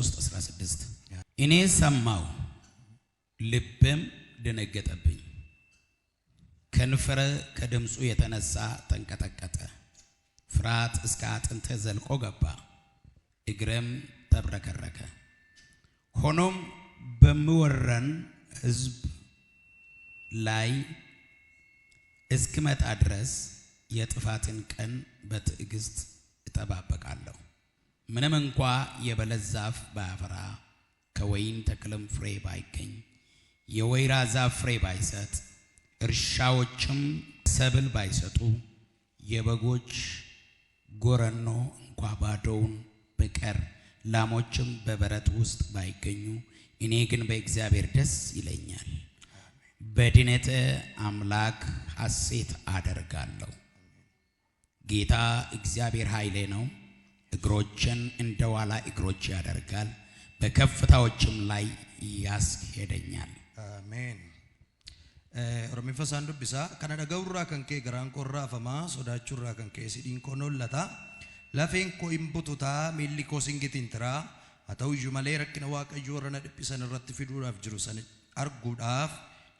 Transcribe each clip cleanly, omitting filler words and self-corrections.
3:16 እኔ ሰማው ልብም ደነገጠብኝ ከንፈረ ከድምጹ የተነሳ ተንቀጠቀጠ ፍርሃት እስከ አጥንቴ ዘልቆ ገባ እግሬም ተብረከረከ ሆኖም በመወረን ሕዝብ ላይ እስክመጣ ድረስ የጥፋትን ቀን በትዕግስት እጠባበቃለሁ ምንም እንኳ የበለስ ዛፍ ባያፈራ ከወይን ተክልም ፍሬ ባይገኝ የወይራ ዛፍ ፍሬ ባይሰጥ እርሻዎችም ሰብል ባይሰጡ የበጎች ጎረኖ እንኳ ባዶውን በቀር ላሞችም በበረት ውስጥ ባይገኙ እኔ ግን በእግዚአብሔር ደስ ይለኛል በድነቴ አምላክ ሐሴት አደርጋለሁ ጌታ እግዚአብሔር ኃይሌ ነው እግሮችን እንደዋላ እግሮች ያደርጋል በከፍታዎችም ላይ ያስሄደኛል አሜን ሮሚፈሳን ዱብሳ ከነዳ ገውራ ከንኬ ገራን ቆራ ፈማ ሶዳቹራ ከንኬ ሲዲን ኮኖለታ ለፌን ኮ ኢምቡቱታ ሚሊኮ ሲንጊቲንትራ አተውጁ ማሌ ረክነ ዋቀዩ ወረነ ድብሰን ረት ፊዱራፍ ጅሩሰን አርጉዳፍ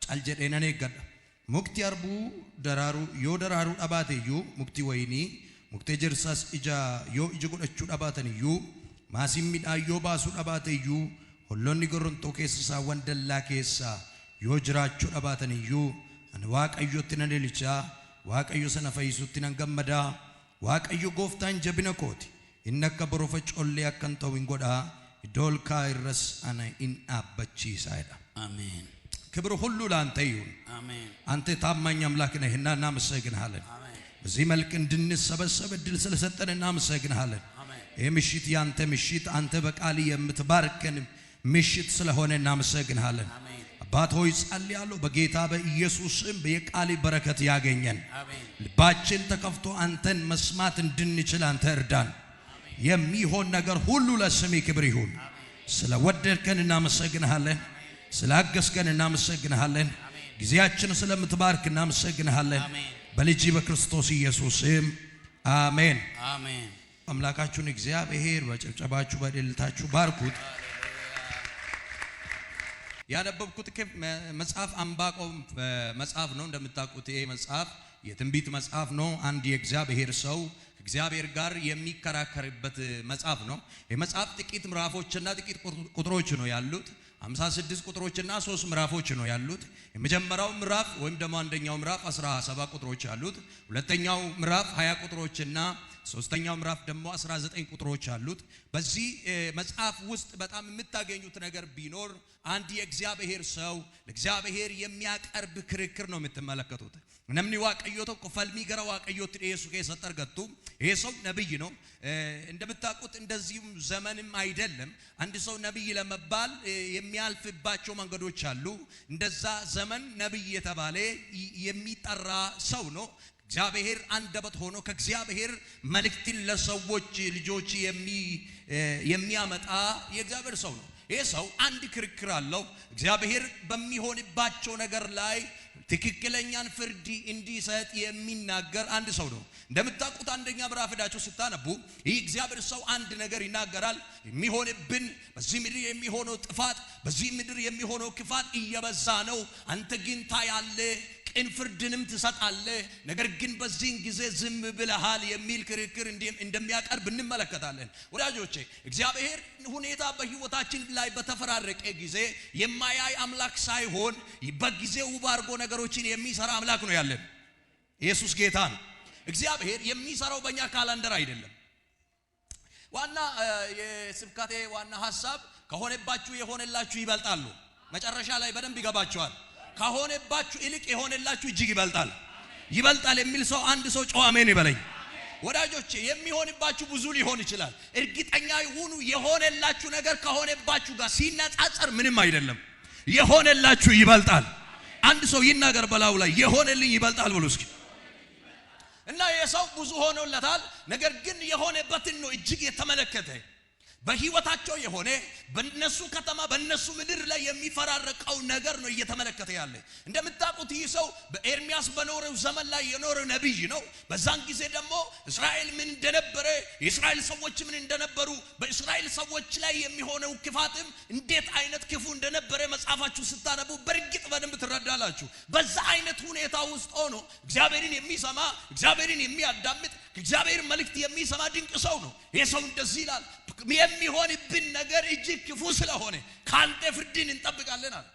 ጫልጀደነኔ ገዳ ሙክቲ አርቡ ደራሩ ዮ ደራሩ ዳባቴዩ ሙክቲ ወይኒ ሙክቴ ጀርሳስ ኢጃ ዮ ኢጅ ጎደቹ ዳባተንዩ ማሲሚዳ ዮ ባሱ ዳባቴዩ ሁሎኒ ጎሮንቶ ኬስሳ ወንደላ ኬሳ ዮ ጅራቹ ዳባተንዩ አን ዋቀዮት ነልልቻ ዋቀዮ ሰነፈይሱት ነንገመዳ ዋቀዮ ጎፍታን ጀብነኮቲ ኢነከ በሮፈጭ ኦሌ አከንተው እንጎዳ ዶልካ ይረስ አና ኢን አበቺሳይዳ አሜን ክብር ሁሉ ላንተ ይሁን አሜን አንተ ታማኝ አምላክ ነህና እናመሰግንሃለን በዚህ መልክ እንድንሰበሰብ እድል ስለሰጠን እናመሰግንሃለን ይህ ምሽት ያንተ ምሽት አንተ በቃል የምትባርከን ምሽት ስለሆነ እናመሰግንሃለን አባት ሆይ ጸልያለሁ በጌታ በኢየሱስ ስም በየቃል በረከት ያገኘን ልባችን ተከፍቶ አንተን መስማት እንድንችል አንተ እርዳን የሚሆን ነገር ሁሉ ለስምህ ክብር ይሁን ስለወደድከን እናመሰግንሃለን ስላገስከን እናመሰግንሃለን ጊዜያችን ስለምትባርክ እናመሰግንሃለን በልጅ በክርስቶስ ኢየሱስ ስም አሜን አሜን አምላካችሁን እግዚአብሔር በጭብጨባችሁ በእልልታችሁ ባርኩት ያነበብኩት መጽሐፍ ዕንባቆም መጽሐፍ ነው እንደምታውቁት ይሄ መጽሐፍ የትንቢት መጽሐፍ ነው አንድ የእግዚአብሔር ሰው እግዚአብሔር ጋር የሚከራከርበት መጽሐፍ ነው የመጽሐፍ ጥቂት ምዕራፎችና ጥቂት ቁጥሮች ነው ያሉት 56 ቁጥሮችና 3 ምዕራፎች ነው ያሉት የመጀመሪያው ምዕራፍ ወይም ደግሞ አንደኛው ምዕራፍ 17 ቁጥሮች አሉት ሁለተኛው ምዕራፍ 20 ቁጥሮችና ሶስተኛው ምዕራፍ ደግሞ 19 ቁጥሮች አሉት በዚህ መጽሐፍ ውስጥ በጣም የምታገኙት ነገር ቢኖር አንድ የእግዚአብሔር ሰው ለእግዚአብሔር የሚያቀርብ ክርክር ነው የምትመለከቱት ነምኒ ዋቀዮቶ ኮፈልሚ ገራ ዋቀዮት ኢየሱስ ከሰጠርገቱ ይሄ ሰው ነብይ ነው እንደምታውቁት እንደዚህም ዘመንም አይደለም አንድ ሰው ነብይ ለመባል የሚያልፍባቸው መንገዶች አሉ እንደዛ ዘመን ነብይ የተባለ የሚጠራ ሰው ነው እግዚአብሔር አንደበት ሆኖ ከእግዚአብሔር መልእክትን ለሰዎች ልጆች የሚያመጣ የእግዚአብሔር ሰው ነው ይሄ ሰው አንድ ክርክር አለው እግዚአብሔር በሚሆንባቸው ነገር ላይ ትክክለኛን ፍርድ እንዲሰጥ የሚናገር አንድ ሰው ነው እንደምታውቁት አንደኛ ምዕራፍ ሄዳችሁ ስታነቡ ይህ እግዚአብሔር ሰው አንድ ነገር ይናገራል የሚሆንብን በዚህ ምድር የሚሆነው ጥፋት በዚህ ምድር የሚሆነው ክፋት እየበዛ ነው አንተ ግን ታያለህ ቅን ፍርድንም ትሰጣለህ ነገር ግን በዚህ ጊዜ ዝም ብለሃል የሚል ክርክር እንደሚያቀርብ እንመለከታለን ወዳጆቼ እግዚአብሔር ሁኔታ በህይወታችን ላይ በተፈራረቀ ጊዜ የማያይ አምላክ ሳይሆን በጊዜው ባርጎ ነገሮችን የሚሰራ አምላክ ነው ያለን ኢየሱስ ጌታ ነው እግዚአብሔር የሚሰራው በእኛ ካላንደር አይደለም ዋና የስብከቴ ዋና ሐሳብ ከሆነባችሁ የሆነላችሁ ይበልጣሉ መጨረሻ ላይ በደንብ ይገባችኋል ከሆነባችሁ ይልቅ የሆነላችሁ እጅግ ይበልጣል የሚል ሰው አንድ ሰው ጮህ አሜን ይበለኝ ወዳጆቼ የሚሆንባችሁ ብዙ ሊሆን ይችላል እርግጠኛ ይሁኑ የሆነላችሁ ነገር ከሆነባችሁ ጋር ሲነጻጸር ምንም አይደለም የሆነላችሁ ይበልጣል አንድ ሰው ይናገር በላው ላይ የሆነልኝ ይበልጣል ብሎ እስኪ እና የሰው ብዙ ሆኖለታል ነገር ግን የሆነበትን ነው እጅግ የተመለከተ በህይወታቸው የሆነ በእነሱ ከተማ በእነሱ ምድር ላይ የሚፈራረቀው ነገር ነው እየተመለከተ ያለ። እንደምታውቁት ይህ ሰው በኤርሚያስ በኖረው ዘመን ላይ የኖረ ነብይ ነው። በዛን ጊዜ ደግሞ እስራኤል ምን እንደነበረ የእስራኤል ሰዎች ምን እንደነበሩ በእስራኤል ሰዎች ላይ የሚሆነው ክፋትም እንዴት አይነት ክፉ እንደነበረ መጽሐፋችሁ ስታነቡ በርግጥ በደንብ ትረዳላችሁ። በዛ አይነት ሁኔታ ውስጥ ሆኖ እግዚአብሔርን የሚሰማ እግዚአብሔርን የሚያዳምጥ እግዚአብሔር መልእክት የሚሰማ ድንቅ ሰው ነው። የሰው እንደዚህ ይላል የሚሆንብን ነገር እጅግ ክፉ ስለሆነ ካንተ ፍርድን እንጠብቃለን አለ።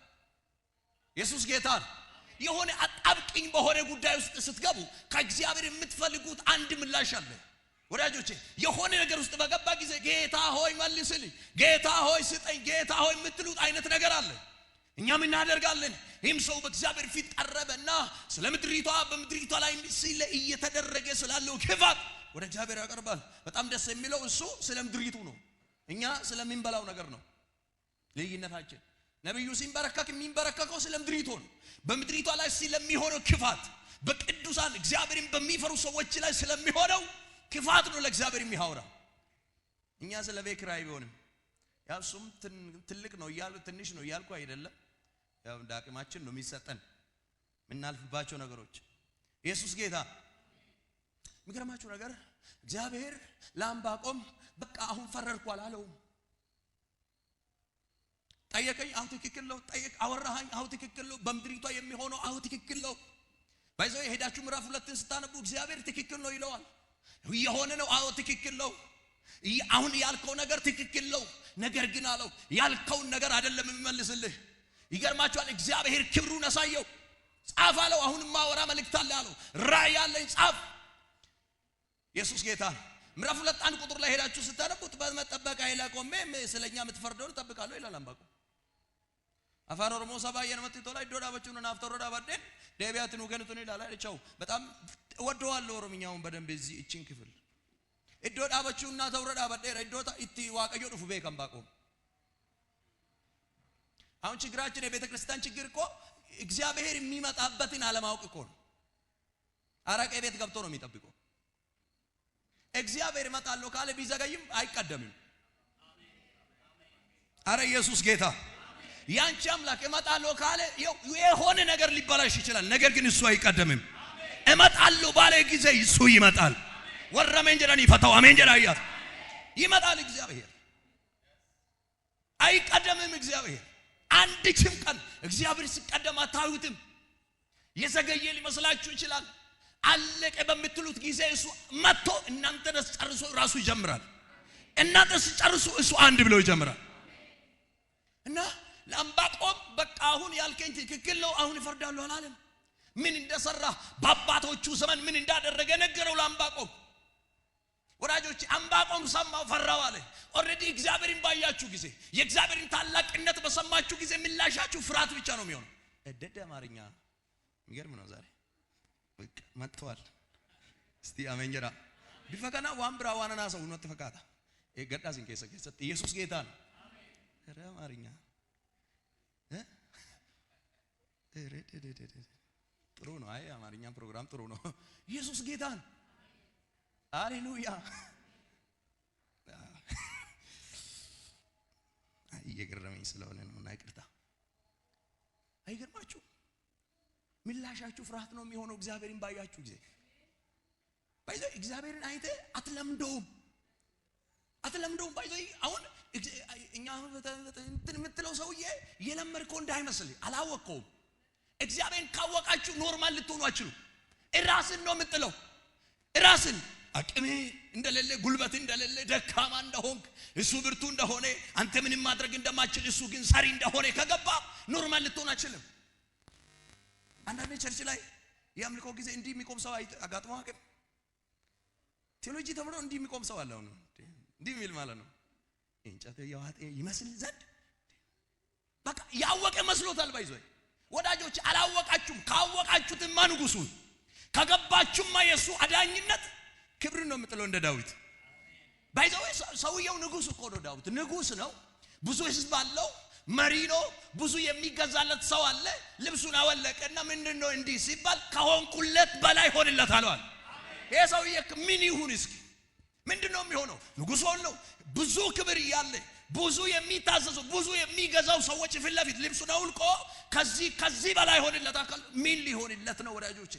ኢየሱስ ጌታ ነው። የሆነ አጣብቂኝ በሆነ ጉዳይ ውስጥ ስትገቡ ከእግዚአብሔር የምትፈልጉት አንድ ምላሽ አለ ወዳጆቼ። የሆነ ነገር ውስጥ በገባ ጊዜ ጌታ ሆይ መልስልኝ፣ ጌታ ሆይ ስጠኝ፣ ጌታ ሆይ የምትሉት አይነት ነገር አለ። እኛ ምን እናደርጋለን? ይህም ሰው በእግዚአብሔር ፊት ቀረበና ስለ ምድሪቷ በምድሪቷ ላይ ሲለ እየተደረገ ስላለው ክፋት ወደ እግዚአብሔር ያቀርባል። በጣም ደስ የሚለው እሱ ስለ ምድሪቱ ነው፣ እኛ ስለምንበላው ነገር ነው ልዩነታችን። ነብዩ ሲንበረከክ የሚንበረከከው ስለ ምድሪቱ ነው። በምድሪቷ ላይ ስለሚሆነው ክፋት በቅዱሳን እግዚአብሔርን በሚፈሩ ሰዎች ላይ ስለሚሆነው ክፋት ነው ለእግዚአብሔር የሚያወራው። እኛ ስለ ቤት ኪራይ ቢሆንም ያው እሱም ትልቅ ነው እያሉ ትንሽ ነው እያልኩ አይደለም፣ ያው እንደ አቅማችን ነው የሚሰጠን ምናልፍባቸው ነገሮች። ኢየሱስ ጌታ። የሚገርማችሁ ነገር እግዚአብሔር ለአንባቆም በቃ አሁን ፈረድኩ አላለውም። ጠየቀኝ፣ አሁን ትክክል ነው። አወራኸኝ፣ አሁን ትክክል ነው። በምድሪቷ የሚሆነው አሁን ትክክል ነው። ባይዘው የሄዳችሁ ምዕራፍ 2 ስታነቡ እግዚአብሔር ትክክል ነው ይለዋል። የሆነ ነው፣ አዎ ትክክል ነው። አሁን ያልከው ነገር ትክክል ነው። ነገር ግን አለው ያልከውን ነገር አይደለም የሚመልስልህ። ይገርማችኋል፣ እግዚአብሔር ክብሩን አሳየው። ጻፍ አለው። አሁን ማወራ መልእክት አለ አለው። ራእይ አለኝ ጻፍ። ኢየሱስ ጌታ። ምዕራፍ 2 ቁጥር ላይ ሄዳችሁ ስታነቡት በመጠበቅ አይላቆም ስለኛ የምትፈርደውን ተጠብቃለሁ ይላል አንባቆም። አፋን ኦሮሞ ሰባየን መጥቶ ላይ ዶዳ በቹን ናፍተሮዳ ባደን ደቢያትን ወገንቱን ይላል አይቻው። በጣም ወደዋለሁ ኦሮምኛውን በደንብ እዚህ እቺን ክፍል እዶዳ በቹና ተውረዳ ባደረ እዶታ እቲ ዋቀዮ ዱፉ ቤከም ባቆም። አሁን ችግራችን የቤተ ክርስቲያን ችግር እኮ እግዚአብሔር የሚመጣበትን አለማወቅ እኮ ነው። አረቄ ቤት ገብቶ ነው የሚጠብቀው። እግዚአብሔር ይመጣል ካለ ቢዘገይም አይቀደምም። አረ ኢየሱስ ጌታ። ያንቺ አምላክ ይመጣል ካለ የሆነ ነገር ሊበላሽ ይችላል፣ ነገር ግን እሱ አይቀደምም። ይመጣል ባለ ጊዜ እሱ ይመጣል። ወረመን ጀራኒ ፈታው አሜን ጀራያ ይመጣል። እግዚአብሔር አይቀደምም። እግዚአብሔር አንድ ቀን እግዚአብሔር ሲቀደም አታዩትም። የዘገየ ሊመስላችሁ ይችላል። አለቀ በምትሉት ጊዜ እሱ መጥቶ እናንተ ጨርሶ ራሱ ይጀምራል። እናንተ ሲጨርሱ እሱ አንድ ብሎ ይጀምራል። እና ለአንባቆም በቃ አሁን ያልከኝ ትክክል ነው፣ አሁን ይፈርዳሉ አላለም። ምን እንደሰራ በአባቶቹ ዘመን ምን እንዳደረገ ነገረው ለአንባቆም። ወዳጆች አንባቆም ሰማው፣ ፈራው አለ። ኦሬዲ እግዚአብሔርን ባያችሁ ጊዜ የእግዚአብሔርን ታላቅነት በሰማችሁ ጊዜ ምላሻችሁ ፍርሃት ብቻ ነው የሚሆነው። እደደ አማርኛ የሚገርም ነው ዛሬ በቃ መጥቷል። እስቲ አሜን ጀራ ቢፈከና ዋምብራ ዋናና ሰው ነው ተፈካታ የገዳዝን ከሰከሰ ኢየሱስ ጌታ ነው። ኧረ አማርኛ ጥሩ ነው። አይ አማርኛ ፕሮግራም ጥሩ ነው። ኢየሱስ ጌታ ነው። ሃሌሉያ። እየገረመኝ ስለሆነ ነው እና ይቅርታ። አይገርማችሁ? ምላሻችሁ ፍርሃት ነው የሚሆነው እግዚአብሔርን ባያችሁ ጊዜ። ባይዘው እግዚአብሔርን አይተ አትለምደውም። ባይዘው አሁን እኛ እንትን የምትለው ሰውዬ የለመድከው እንዳይመስል አላወቀውም። እግዚአብሔርን ካወቃችሁ ኖርማል ልትሆኑ አትችሉ። ራስን ነው የምትለው። ራስን አቅሜ እንደሌለ ጉልበት እንደሌለ ደካማ እንደሆንክ እሱ ብርቱ እንደሆነ አንተ ምንም ማድረግ እንደማትችል እሱ ግን ሰሪ እንደሆነ ከገባ ኖርማል ልትሆን አትችልም። አንዳንድ ቸርች ላይ ያምልኮ ጊዜ እንዲህ የሚቆም ሰው አጋጥሞ አቅም ቴዎሎጂ ተምሮ እንዲህ የሚቆም ሰው አለው ነው እንዲህ የሚል ማለት ነው። እንጨት ያዋጤ ይመስል ዘንድ በቃ ያወቀ መስሎታል። ባይዞይ ወዳጆች አላወቃችሁም። ካወቃችሁትማ ንጉሱ ከገባችሁማ የሱ አዳኝነት ክብር ነው የምትለው እንደ ዳዊት። ባይዞይ ሰውየው ንጉስ እኮ ነው። ዳዊት ንጉስ ነው። ብዙ ህዝብ አለው። መሪ ነው። ብዙ የሚገዛለት ሰው አለ። ልብሱን አወለቀና ምንድነው እንዲህ ሲባል ከሆንኩለት በላይ ሆንለታል አለ። ይሄ ሰውዬ ምን ይሁን እስኪ ምንድነው የሚሆነው? ንጉሥ ሆኖ ብዙ ክብር እያለ ብዙ የሚታዘዙ ብዙ የሚገዛው ሰዎች ፊት ለፊት ልብሱን አውልቆ ከዚህ በላይ ሆነለታል። ምን ሊሆንለት ነው ወዳጆቼ?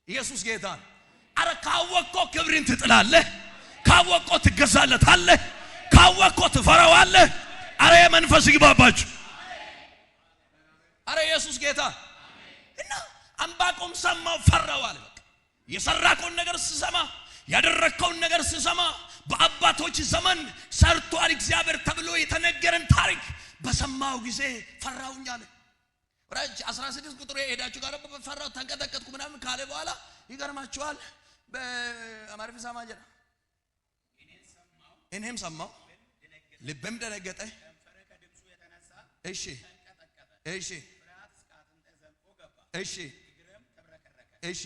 ኢየሱስ ጌታ ነው። አረ ካወቅኮ ክብርን ትጥላለህ፣ ካወቅኮ ትገዛለታለህ፣ ካወቅኮ ትፈራዋለህ። አረ የመንፈስ ይግባባችሁ። አረ ኢየሱስ ጌታ እና ዕንባቆም ሰማው ፈራው አለ። በቃ የሰራከውን ነገር ሲሰማ ያደረከውን ነገር ሲሰማ በአባቶች ዘመን ሰርቷል እግዚአብሔር ተብሎ የተነገረን ታሪክ በሰማው ጊዜ ፈራውኝ አለ። ወራጅ 16 ቁጥር ሄዳችሁ ጋር በፈራው ተንቀጠቀጥኩ ምናምን ካለ በኋላ ይገርማችኋል። በአማርኛ ሰማጀራ እኔም ሰማው ልቤም ደነገጠ። እሺ እሺ እሺ እሺ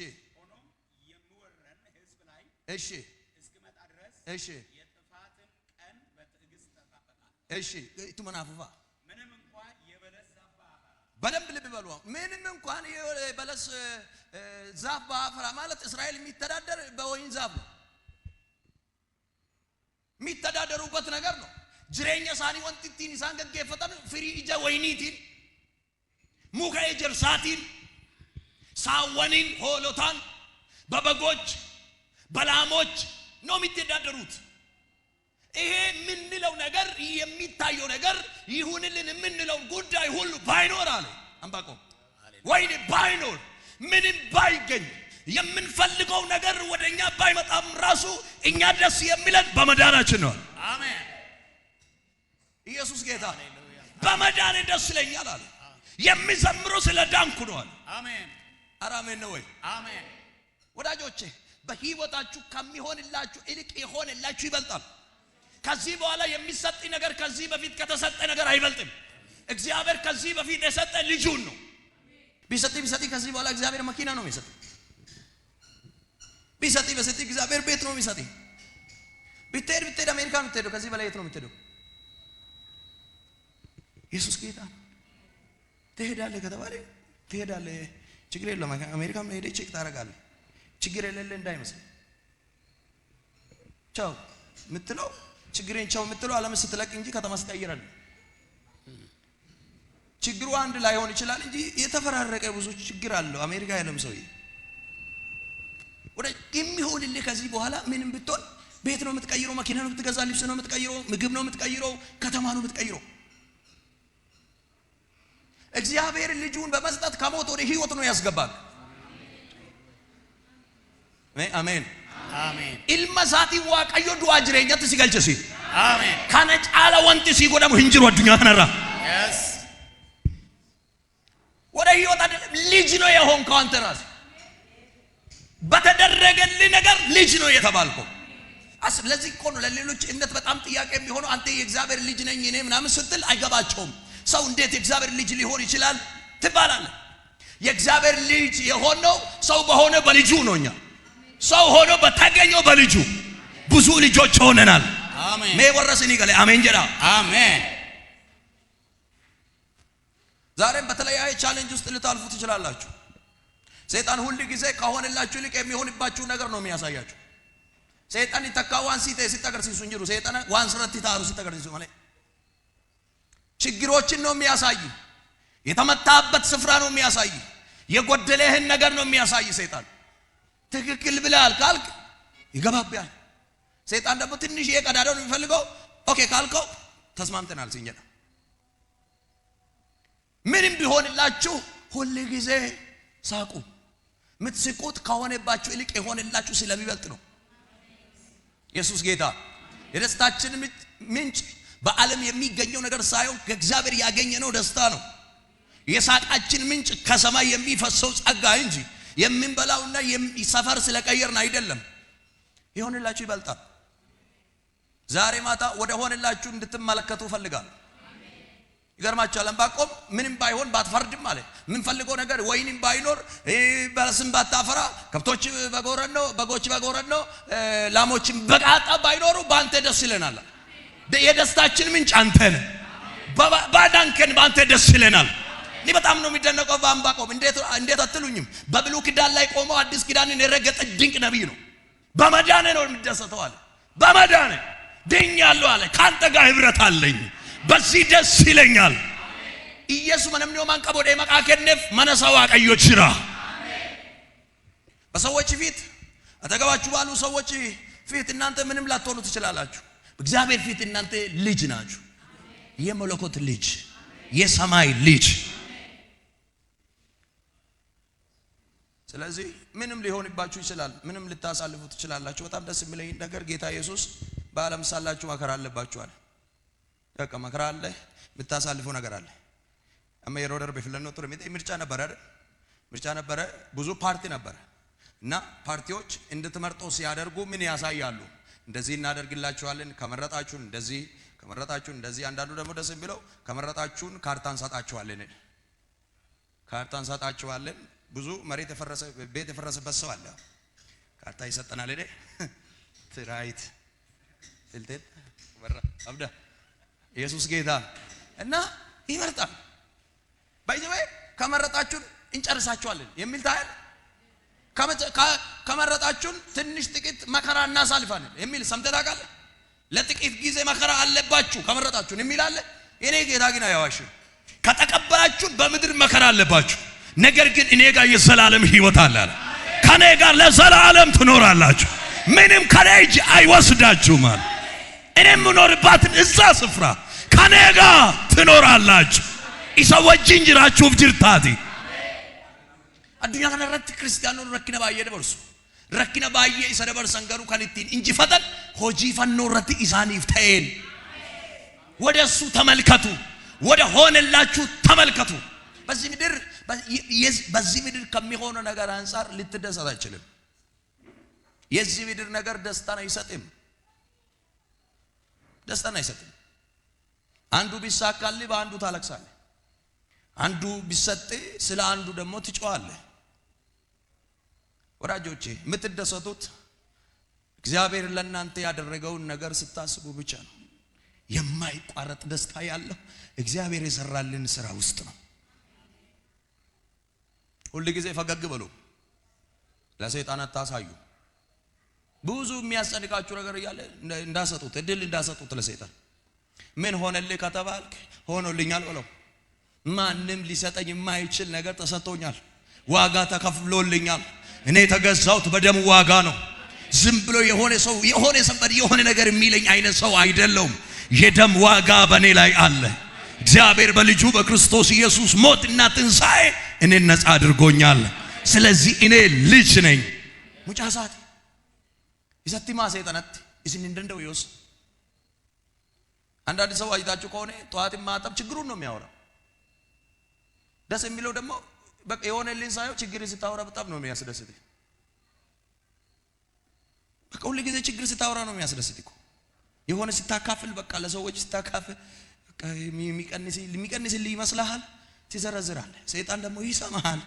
እሺ እሺ የጥፋትን ቀን በትዕግስት ተጠባበቃል። እሺ እቱመናፈፋ ምንም እንኳን የበለስ ዛፍ ባፈራ በደንብ ልብ በሉ። ምንም እንኳን የበለስ ዛፍ ባፈራ ማለት እስራኤል የሚተዳደር በወይን ዛፍ ነው። የሚተዳደሩበት ነገር ነው። ጅሬኛ ሳኒ ወንቲቲን ኢሳን ገገፈተን ፍሪ ኢጃ ወይኒቲን ሙካ የጀርሳቲን ሳወኒን ሆሎታን በበጎች በላሞች ነው የሚተዳደሩት። ይሄ ምንለው ነገር የሚታየው ነገር ይሁንልን ምንለው ጉዳይ ሁሉ ባይኖር አለ ዕንባቆም ወይኔ ባይኖር ምንም ባይገኝ የምንፈልገው ነገር ወደኛ ባይመጣም ራሱ እኛ ደስ የሚለን በመዳናችን ነው። አሜን። ኢየሱስ ጌታ በመዳኔ ደስ ይለኛል አለ። የሚዘምረው ስለ ዳንኩ ነው አለ። አሜን። አራሜን ነው ወይ? አሜን። ወዳጆቼ በህይወታችሁ ከሚሆንላችሁ ይልቅ የሆነላችሁ ይበልጣል። ከዚህ በኋላ የሚሰጥ ነገር ከዚህ በፊት ከተሰጠ ነገር አይበልጥም። እግዚአብሔር ከዚህ በፊት የሰጠ ልጁን ነው። ቢሰጥ ከዚህ በኋላ እግዚአብሔር መኪና ነው የሚሰጥ። ቢሰጥ እግዚአብሔር ቤት ነው የሚሰጥ። ብትሄድ አሜሪካ ነው የምትሄደው። ከዚህ በላይ የት ነው የምትሄደው? ኢየሱስ ጌታ ትሄዳለህ ከተባለ ትሄዳለህ። ችግር የለም። አሜሪካ ሄደ ቼክ ታደርጋለህ። ችግር የሌለ እንዳይመስል ቻው ምትለው ችግሬን ቻው ምትለው ዓለም ስትለቅ እንጂ ከተማ ስትቀይራል። ችግሩ አንድ ላይ ሆን ይችላል እንጂ የተፈራረቀ ብዙ ችግር አለው። አሜሪካ ያለም ሰው ወደ የሚሆንልህ ከዚህ በኋላ ምንም ብትሆን ቤት ነው የምትቀይረው፣ መኪና ነው የምትገዛ፣ ልብስ ነው የምትቀይረው፣ ምግብ ነው የምትቀይረው፣ ከተማ ነው የምትቀይረው። እግዚአብሔር ልጁን በመስጠት ከሞት ወደ ህይወት ነው ያስገባል። አሜን አሜን። ኢልማሳቲ ዋቀዮ ዱአ ጅሬኛት ሲገልጭሲ አሜን። ካነጫለ ወንት ሲጎዳሙ ህንጅሩ አዱኛ ከነራ yes ወደ ህይወት አይደለም ልጅ ነው የሆንከው አንተ ራስህ። በተደረገልህ ነገር ልጅ ነው የተባልከው። ለዚህ እኮ ነው ለሌሎች እምነት በጣም ጥያቄ የሚሆነው አንተ የእግዚአብሔር ልጅ ነኝ እኔ ምናምን ስትል አይገባቸውም። ሰው እንዴት የእግዚአብሔር ልጅ ሊሆን ይችላል ትባላለህ። የእግዚአብሔር ልጅ የሆነው ሰው በሆነ በልጁ ነውኛ። ሰው ሆኖ በተገኘው በልጁ ብዙ ልጆች ሆነናል። አሜን። መወረስን ይገለ አሜን ጀራ አሜን። ዛሬም በተለያየ ቻሌንጅ ውስጥ ልታልፉ ትችላላችሁ። ሰይጣን ሁሉ ጊዜ ከሆነላችሁ ልክ የሚሆንባችሁ ነገር ነው የሚያሳያችሁ። ሰይጣን ይተካዋን ሲተገር ሲሱንጅሩ ሰይጣን ዋን ስረት ይታሩ ሲተገር ሲሱ ማለት ችግሮችን ነው የሚያሳይ። የተመታበት ስፍራ ነው የሚያሳይ። የጎደለህን ነገር ነው የሚያሳይ ሰይጣን። ትክክል ብለሃል ካልክ ይገባብሃል። ሰይጣን ደግሞ ትንሽ የቀዳዳው ነው የሚፈልገው። ኦኬ ካልከው ተስማምተናል ሲንጀራ ምንም ቢሆንላችሁ ሁሉ ጊዜ ሳቁ። ምትስቁት ከሆነባችሁ ይልቅ የሆነላችሁ ስለሚበልጥ ነው። ኢየሱስ ጌታ የደስታችን ምንጭ በዓለም የሚገኘው ነገር ሳይሆን ከእግዚአብሔር ያገኘነው ደስታ ነው። የሳቃችን ምንጭ ከሰማይ የሚፈሰው ጸጋ እንጂ የምንበላውና ሰፈር ስለቀየርን አይደለም። የሆነላችሁ ይበልጣል። ዛሬ ማታ ወደ ሆነላችሁ እንድትመለከቱ ፈልጋለሁ። ይገርማችኋል። ዕንባቆም ምንም ባይሆን ባትፈርድም ማለት ምን ፈልገው ነገር ወይንም ባይኖር በለስም ባታፈራ ከብቶች በጎረድ ነው በጎች በጎረድ ነው ላሞችም በቃጣ ባይኖሩ ባንተ ደስ ይለናል። የደስታችን ምንጭ አንተ ነህ። ባዳንከን ባንተ ደስ ይለናል። እኔ በጣም ነው የሚደነቀው በዕንባቆም። እንዴት አትሉኝም? በብሉይ ኪዳን ላይ ቆሞ አዲስ ኪዳንን የረገጠ ድንቅ ነብይ ነው። በመዳኔ ነው የሚደሰተው አለ። በመዳን ድኛለሁ አለ። ካንተ ጋር ህብረት አለኝ፣ በዚህ ደስ ይለኛል። ኢየሱስ ምንም ማንቀቦ ደማቃ ከነፍ መነሳው አቀዮ ጅራ በሰዎች ፊት አጠገባችሁ ባሉ ሰዎች ፊት እናንተ ምንም ላትሆኑ ትችላላችሁ። በእግዚአብሔር ፊት እናንተ ልጅ ናችሁ። የመለኮት ልጅ፣ የሰማይ ልጅ። ስለዚህ ምንም ሊሆንባችሁ ይችላል፣ ምንም ልታሳልፉ ትችላላችሁ። በጣም ደስ የሚለኝ ነገር ጌታ ኢየሱስ በዓለም ሳላችሁ መከራ አለባችሁ አለ። በቃ መከራ አለ፣ የምታሳልፈው ነገር አለ። አመየሮደር በፍለነው ጥሩ ምርጫ ነበር አይደል? ምርጫ ነበረ፣ ብዙ ፓርቲ ነበረ እና ፓርቲዎች እንድትመርጠው ሲያደርጉ ምን ያሳያሉ? እንደዚህ እናደርግላችኋለን ከመረጣችሁን፣ እንደዚህ ከመረጣችሁን እንደዚህ። አንዳንዱ ደግሞ ደስ የሚለው ከመረጣችሁን ካርታ እንሰጣችኋለን፣ ካርታ እንሰጣችኋለን። ብዙ መሬት የፈረሰ ቤት የፈረሰበት ሰው አለ። ካርታ ይሰጠናል አይደል? ትራይት ፍልቴት ወራ አብዳ ኢየሱስ ጌታ እና ይመርጣል። ባይዘይ ከመረጣችሁን እንጨርሳችኋለን የሚል ታያል። ከመረጣችሁን ትንሽ ጥቂት መከራ እናሳልፋለን የሚል ሰምተህ ታውቃለህ? ለጥቂት ጊዜ መከራ አለባችሁ ከመረጣችሁን የሚል አለ። እኔ ጌታ ግን አያዋሽም። ከተቀበላችሁን በምድር መከራ አለባችሁ፣ ነገር ግን እኔ ጋር የዘላለም ሕይወት አለ። ከኔ ጋር ለዘላለም ትኖራላችሁ፣ ምንም ከኔ እጅ አይወስዳችሁም አለ። እኔ የምኖርባትን እዛ ስፍራ ከኔ ጋር ትኖራላችሁ። ኢሰወጅ እንጅራችሁ ጅርታቲ አዱኛ ከነረት ክርስቲያኑ ረክነ ባየ ደበርሱ ረክነ ባየ ይሰደበር ሰንገሩ ከንቲን እንጂ ፈጠን ሆጂ ፈኖ ረት ኢሳኒፍ ተኤን ወደሱ ተመልከቱ፣ ወደ ሆነላችሁ ተመልከቱ። በዚህ ምድር ከሚሆነው ነገር አንፃር ልትደሰት አይችልም። የዚህ ምድር ነገር ደስታን አይሰጥም፣ ደስታን አይሰጥም። አንዱ ቢሳካልህ በአንዱ ታለቅሳለህ፣ አንዱ ቢሰጥ ስለ አንዱ ደግሞ ትጮኻለህ። ወዳጆቼ የምትደሰቱት እግዚአብሔር ለእናንተ ያደረገውን ነገር ስታስቡ ብቻ ነው። የማይቋረጥ ደስታ ያለው እግዚአብሔር የሰራልን ስራ ውስጥ ነው። ሁሉ ጊዜ ፈገግ በሉ፣ ለሰይጣን አታሳዩ። ብዙ የሚያስጨንቃችሁ ነገር እያለ እንዳሰጡት እድል እንዳሰጡት ለሰይጣን ምን ሆነልህ ከተባልክ ሆኖልኛል በለው። ማንም ሊሰጠኝ የማይችል ነገር ተሰጥቶኛል፣ ዋጋ ተከፍሎልኛል። እኔ የተገዛሁት በደም ዋጋ ነው። ዝም ብሎ የሆነ ሰው የሆነ ነገር የሚለኝ አይነት ሰው አይደለሁም። የደም ዋጋ በእኔ ላይ አለ። እግዚአብሔር በልጁ በክርስቶስ ኢየሱስ ሞትና ትንሣኤ እኔን ነፃ አድርጎኛል። ስለዚህ እኔ ልጅ ነኝ። ሙጫሳት ይሰቲማ ሰይጣናት እስን እንደው ይወስ አንዳንድ ሰው አይታችሁ ከሆነ ጧት ማጣብ ችግሩን ነው የሚያወራው። ደስ የሚለው ደግሞ በቃ የሆነልኝ ሳይሆን ችግር ስታወራ በጣም ነው የሚያስደስት። በቃ ሁሉ ጊዜ ችግር ስታወራ ነው የሚያስደስት እኮ። የሆነ ስታካፍል በቃ ለሰዎች ስታካፍል በቃ የሚቀንስልህ ይመስልሃል፣ ትዘረዝራለህ። ሰይጣን ደግሞ ይሰማሃል።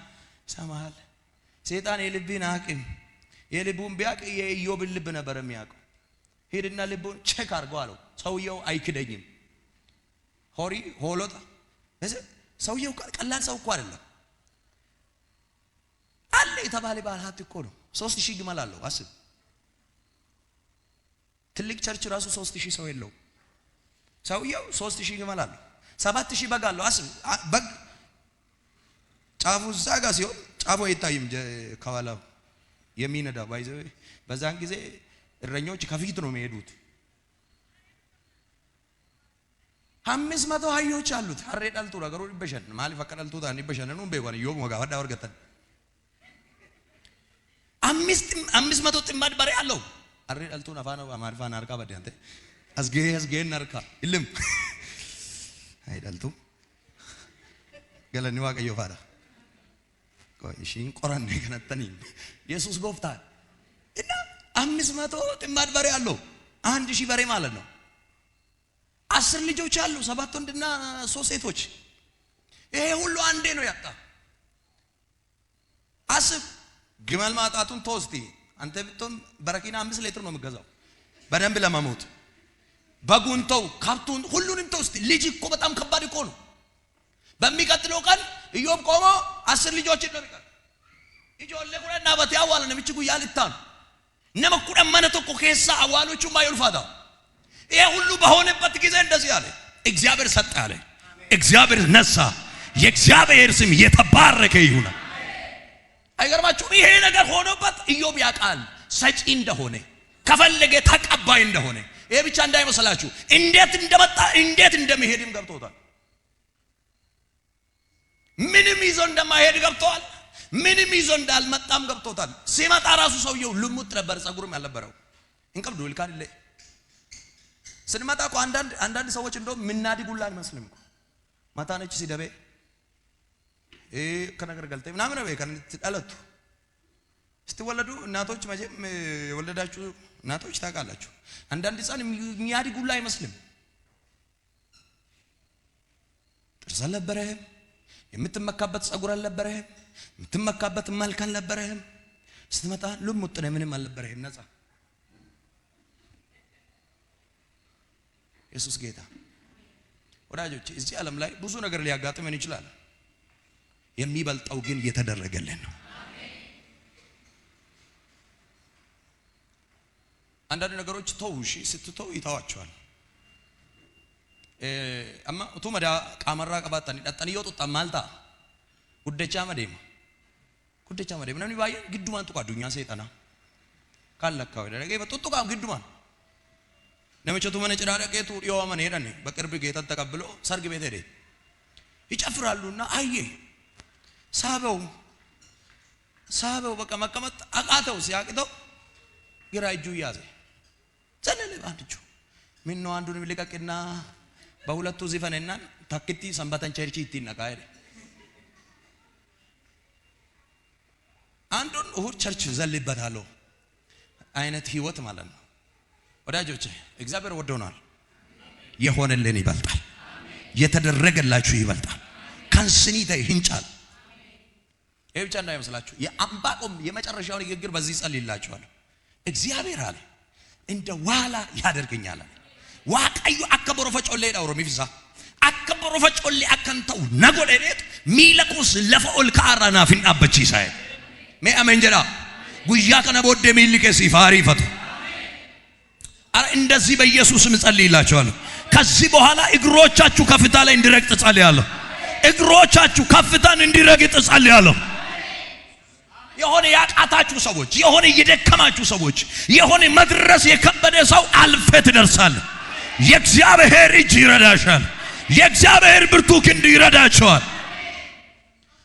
ሰይጣን የልብን አቅም የልቡን ቢያቅ የኢዮብን ልብ ነበር የሚያውቀው። ሄድና ልቡን ቼክ አድርገው አለው። ሰውየው አይክደኝም። ሆሎታ ሰውየው ቀላል ሰው እኮ አይደለም። አለ የተባለ ባለ ሀብት እኮ ነው። 3000 ግመል አለው። አስብ፣ ትልቅ ቸርች ራሱ 3000 ሰው የለው። ሰውየው 3000 ግመል አለው፣ 7000 በግ አለው። አስብ፣ በግ ጫፉ እዛ ጋር ሲሆን ጫፉ አይታይም ከኋላው የሚነዳ ባይዘው። በዛን ጊዜ እረኞች ከፊት ነው የሚሄዱት። 500 አህዮች አሉት። አሬ ዳልቱ ነገሩ ይበሸን ማሊ ፈቀዳልቱ ታን ይበሸን ነው በይጓን ዮብ ወጋዳ ወርገተን 500 ጥማድ በሬ አለው። አሬ ዳልቱ ነፋና ማርፋና አርካ በደንተ አስጌ ነርካ ይልም አይዳልቱ ገለኒ ዋቀዮ ፋዳ ቆይሽን ቆራን ከነተኒ ኢየሱስ ጎፍታል እና 500 ጥማድ በሬ አለው። 1000 በሬ ማለት ነው። 10 ልጆች አሉ፣ 7 ወንድና 3 ሴቶች። ይሄ ሁሉ አንዴ ነው ያጣ። አስብ፣ ግመል ማጣቱን ተወስቲ አንተ ብትሆን በረኪና 5 ሊትር ነው የምገዛው በደንብ ለማሞት። በጉንተው ካብቱን ሁሉንም ተወስቲ። ልጅ እኮ በጣም ከባድ እኮ ነው። በሚቀጥለው ቀን ኢዮብ ቆሞ 10 ልጆች ነው የሚቀር። ይጆለ ኩራና በቲያዋለ ነው ምጭጉ ያልታን ነመኩ ደመነ ተኮ ከሳ አዋሎቹ ማይልፋታ ይሄ ሁሉ በሆነበት ጊዜ እንደዚህ አለ እግዚአብሔር ሰጠ አለ እግዚአብሔር ነሳ የእግዚአብሔር ስም የተባረከ ይሁን አይገርማችሁም ይሄ ነገር ሆኖበት ኢዮብ ያውቃል ሰጪ እንደሆነ ከፈለገ ተቀባይ እንደሆነ ይሄ ብቻ እንዳይመስላችሁ እንዴት እንደመጣ እንዴት እንደሚሄድም ገብቶታል ምንም ይዞ እንደማይሄድ ገብቷል ምንም ይዞ እንዳልመጣም ገብቶታል ሲመጣ ራሱ ሰውየው ልሙጥ ነበር ጸጉርም ያልነበረው እንቀብዱ ልካን ላይ ስንመጣ እኮ አንዳንድ ሰዎች እንደውም ምናዲጉላ አይመስልም እኮ ማታነች ሲደበ ከነገር ገልጠ ምናምን ነው ከነጥለቱ ስትወለዱ እናቶች መቼም የወለዳችሁ እናቶች ታውቃላችሁ አንዳንድ ሕፃን የሚያድጉላ አይመስልም ጥርስ አልነበረህም የምትመካበት ጸጉር አልነበረህም የምትመካበት መልክ አልነበረህም ስትመጣ ልሙጥ ነው ምንም አልነበረህም ነፃ ኢየሱስ ጌታ ወዳጆች እዚህ ዓለም ላይ ብዙ ነገር ሊያጋጥመን ይችላል የሚበልጠው ግን የተደረገልን ነው አንዳንድ ነገሮች ተውሺ ስትተው ይታዋቸዋል አማ ኡቱመዳ ቃመራ ቀባጣን ዳጣን ይወጡጣ ማልታ ጉደቻ መደም ነን ይባየ ግዱማን ተቋዱኛ ሰይጣና ካለካው ደረገ በጥጥቃ ግዱማን ነመቸቱ መነጭራ ደቀቱ ይወማን ሄደን በቅርብ ጌታን ተቀብሎ ሰርግ ቤት ሄደ ይጨፍራሉና አየ ሳበው በቃ መቀመጥ አቃተው ሲያቅተው ግራ እጁ ያዘ ዘለለ ባንቹ ምን ነው አንዱን ሊቀቅና በሁለቱ ዚፈነና ታክቲ ሰንበተን ቸርች ይትነቃይ አንዱን እሁድ ቸርች ዘልበታለሁ አይነት ህይወት ማለት ነው ወዳጆቼ እግዚአብሔር ወዶናል የሆነልን ይበልጣል የተደረገላችሁ ይበልጣል ካንስኒታ ይንጫል ይሄ ብቻ እንዳይመስላችሁ የአምባቆም የመጨረሻውን ንግግር በዚህ ጸልይላችኋለሁ እግዚአብሔር አለ እንደ ዋላ ያደርገኛል ዋቀዩ አከበሮ ፈጮሌ ዳውሮ ሚፍዛ አከበሮ ፈጮሌ አከንተው ነጎደኔት ሚለቁስ ለፈኦል ካራና ፊንአበቺ ሳይ ሜ አሜንጀራ ጉያ ከነቦደ ሚልከ ሲፋሪ ፈቱ አረ እንደዚህ በኢየሱስም ጸልይላችኋለሁ ከዚህ በኋላ እግሮቻችሁ ከፍታ ላይ እንዲረግጥ ጸልያለሁ እግሮቻችሁ ከፍታን እንዲረግጥ ጸልያለሁ የሆነ ያቃታችሁ ሰዎች የሆነ እየደከማችሁ ሰዎች የሆነ መድረስ የከበደ ሰው አልፈ ትደርሳለህ የእግዚአብሔር እጅ ይረዳሻል የእግዚአብሔር ብርቱ ክንድ ይረዳቸዋል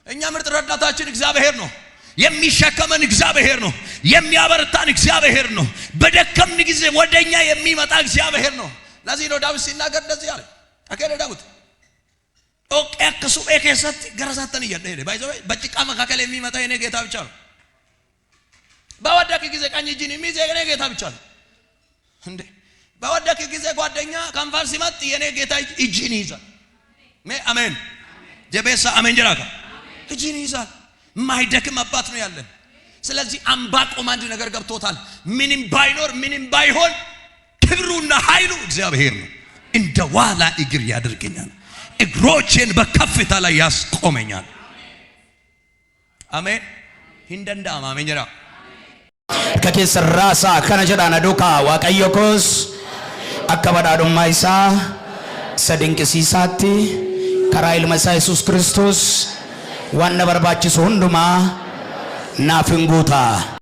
እኛ ምርጥ ረዳታችን እግዚአብሔር ነው የሚሸከመን እግዚአብሔር ነው የሚያበረታን እግዚአብሔር ነው በደከምን ጊዜ ወደኛ የሚመጣ እግዚአብሔር ነው ለዚህ ነው ዳዊት ሲናገር እንደዚህ አለ አከለ ዳዊት ኦኬ አከሱ ኤከሰት ገረሳተን ይያደ ባይዘው በጭቃ መካከል የሚመጣ የኔ ጌታ ብቻ ነው በወደቀ ጊዜ ቀኝ እጅን የሚይዝ የኔ ጌታ ብቻ ነው እንዴ በወደቀ ጊዜ ጓደኛ ካንፋር ሲመጥ የኔ ጌታ እጅን ይይዛል አሜን ጀቤሳ አሜን ጀራካ እጅን ይይዛል ማይደክም አባት ነው ያለን ስለዚህ አምባቆም አንድ ነገር ገብቶታል ምንም ባይኖር ምንም ባይሆን ክብሩና ኃይሉ እግዚአብሔር ነው እንደ ዋላ እግር ያደርገኛል እግሮቼን በከፍታ ላይ ያስቆመኛል አሜን hinda አሜን ጀራ ከከሰራሳ ከነጀዳና ዶካ ዋቀዮኮስ አከባዳዶማ ኢሳ ሰድንቅሲሳቲ ከራይል መሳ ኢየሱስ ክርስቶስ ዋና በርባቺስ ሁንዱማ ናፍንጉታ